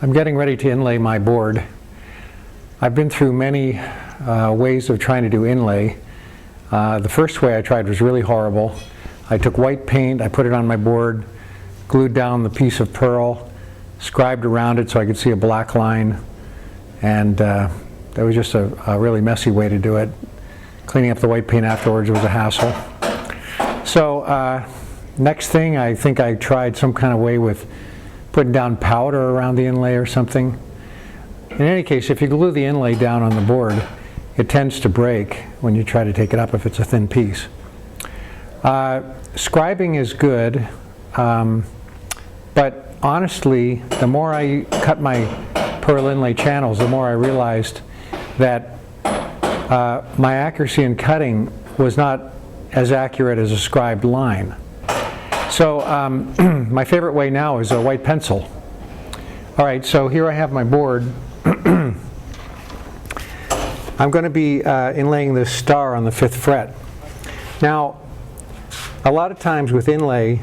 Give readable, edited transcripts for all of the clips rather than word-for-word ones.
I'm getting ready to inlay my board. I've been through many ways of trying to do inlay. The first way I tried was really horrible. I took white paint, I put it on my board, glued down the piece of pearl, scribed around it so I could see a black line, and that was just a really messy way to do it. Cleaning up the white paint afterwards was a hassle. So next thing, I think I tried some kind of way with putting down powder around the inlay or something. In any case, if you glue the inlay down on the board, it tends to break when you try to take it up if it's a thin piece. Scribing is good, but honestly, the more I cut my pearl inlay channels, the more I realized that my accuracy in cutting was not as accurate as a scribed line. So my favorite way now is a white pencil. All right, so here I have my board. I'm going to be inlaying this star on the 5th fret. Now, a lot of times with inlay,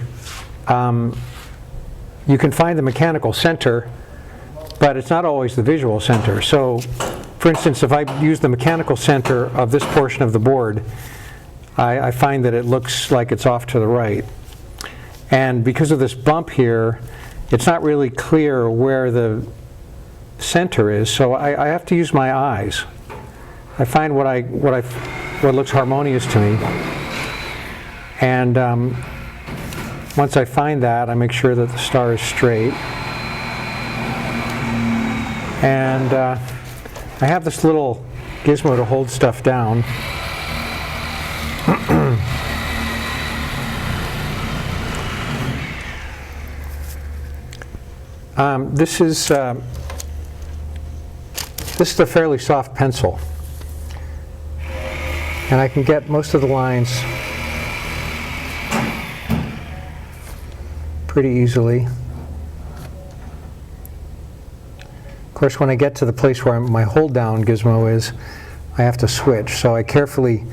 you can find the mechanical center, but it's not always the visual center. So, for instance, if I use the mechanical center of this portion of the board, I find that it looks like it's off to the right. And because of this bump here, it's not really clear where the center is, so I have to use my eyes. I find what looks harmonious to me. And once I find that, I make sure that the star is straight. And I have this little gizmo to hold stuff down. This is a fairly soft pencil, and I can get most of the lines pretty easily. Of course, when I get to the place where my hold down gizmo is, I have to switch. So I carefully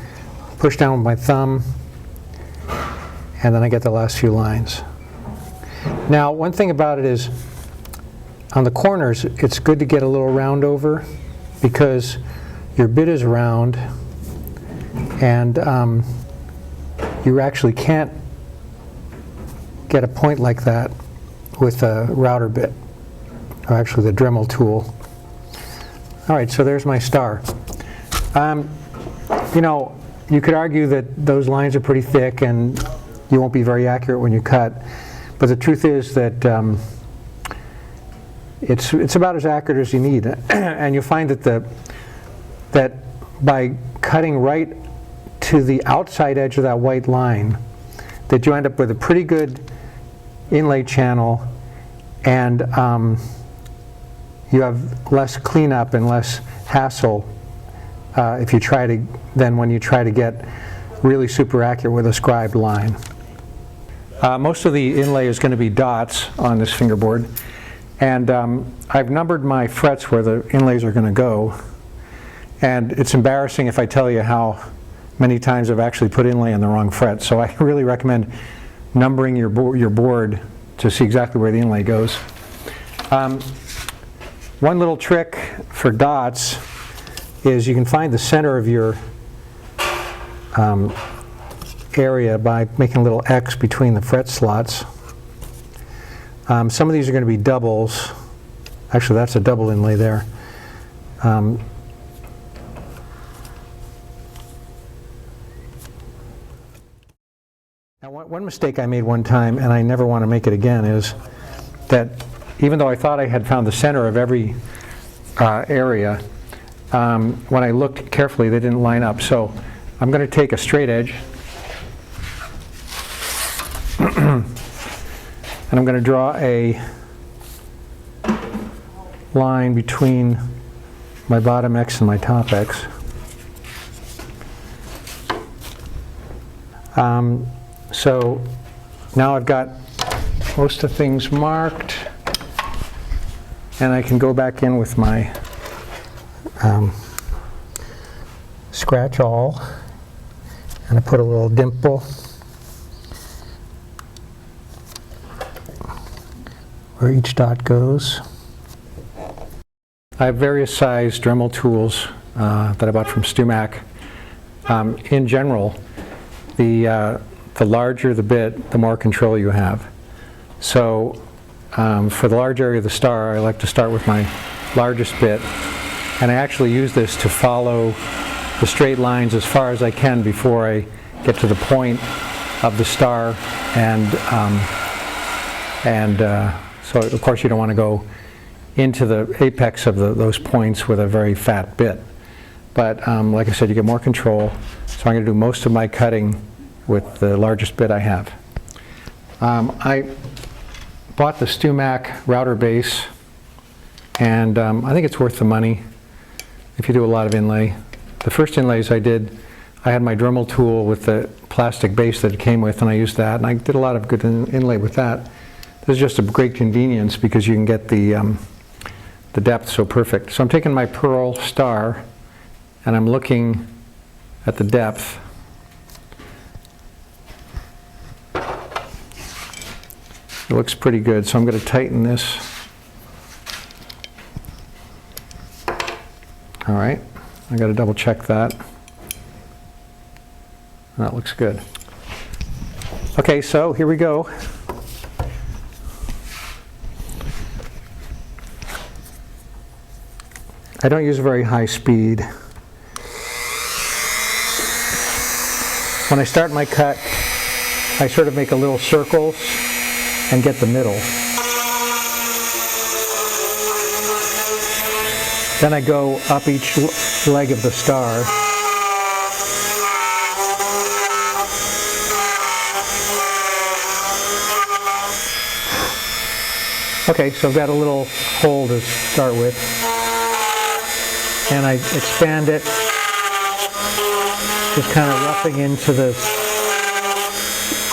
push down with my thumb, and then I get the last few lines. Now, one thing about it is, on the corners, it's good to get a little round over because your bit is round, and you actually can't get a point like that with a router bit, or actually the Dremel tool. All right, so there's my star. You know, you could argue that those lines are pretty thick and you won't be very accurate when you cut, but the truth is that it's about as accurate as you need, and you'll find that by cutting right to the outside edge of that white line, that you end up with a pretty good inlay channel, and you have less cleanup and less hassle if you try to than when you try to get really super accurate with a scribed line. Most of the inlay is going to be dots on this fingerboard. And I've numbered my frets where the inlays are going to go. And it's embarrassing if I tell you how many times I've actually put inlay on the wrong fret. So I really recommend numbering your board to see exactly where the inlay goes. One little trick for dots is you can find the center of your area by making a little X between the fret slots. Some of these are going to be doubles. Actually, that's a double inlay there. Now, one mistake I made one time, and I never want to make it again, is that even though I thought I had found the center of every area, when I looked carefully, they didn't line up. So I'm going to take a straight edge, and I'm going to draw a line between my bottom X and my top X. So now I've got most of the things marked, and I can go back in with my scratch all, and I put a little dimple where each dot goes. I have various size Dremel tools that I bought from StuMac. In general, the larger the bit, the more control you have. So for the large area of the star, I like to start with my largest bit, and I actually use this to follow the straight lines as far as I can before I get to the point of the star, and so of course you don't want to go into the apex of those points with a very fat bit. But like I said, you get more control, so I'm going to do most of my cutting with the largest bit I have. I bought the StuMac router base, and I think it's worth the money if you do a lot of inlay. The first inlays I did, I had my Dremel tool with the plastic base that it came with, and I used that, and I did a lot of good inlay with that. This is just a great convenience because you can get the depth so perfect. So I'm taking my pearl star, and I'm looking at the depth. It looks pretty good, so I'm going to tighten this. All right, I got to double check that. That looks good. Okay, so here we go. I don't use very high speed. When I start my cut, I sort of make a little circles and get the middle. Then I go up each leg of the star. Okay, so I've got a little hole to start with, and I expand it, just kind of roughing into the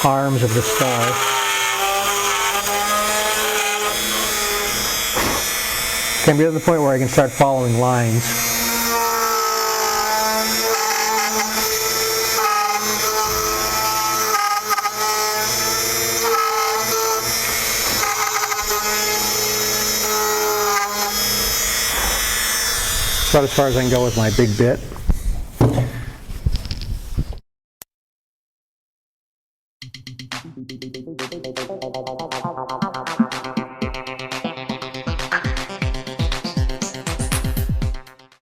arms of the star. Okay, I'm getting to the point where I can start following lines. About as far as I can go with my big bit.